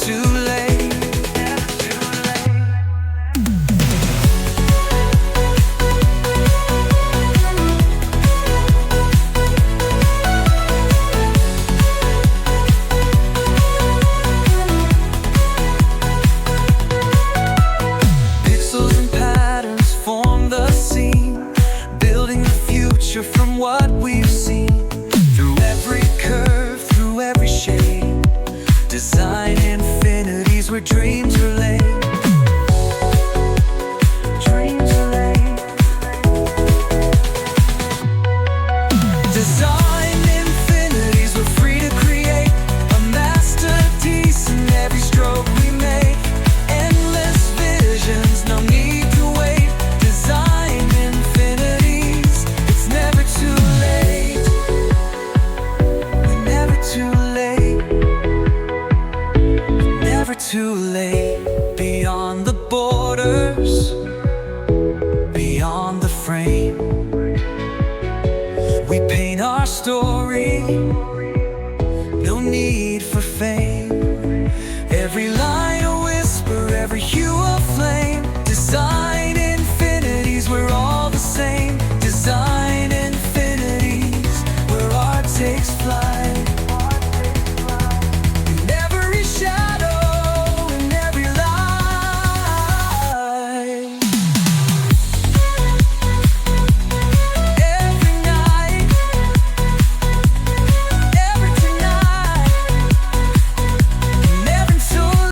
too late. Pixels and patterns form the scene, building the future from what we've seen. Through every curve, through every shade, design infinities where dreams are laid. Dreams are laid. Design infinities, we're free to create a masterpiece in every stroke we make. Endless visions, no need to wait. Design infinities, it's never too late. We're never too late. Never too late. Beyond the borders, beyond the frame, we paint our story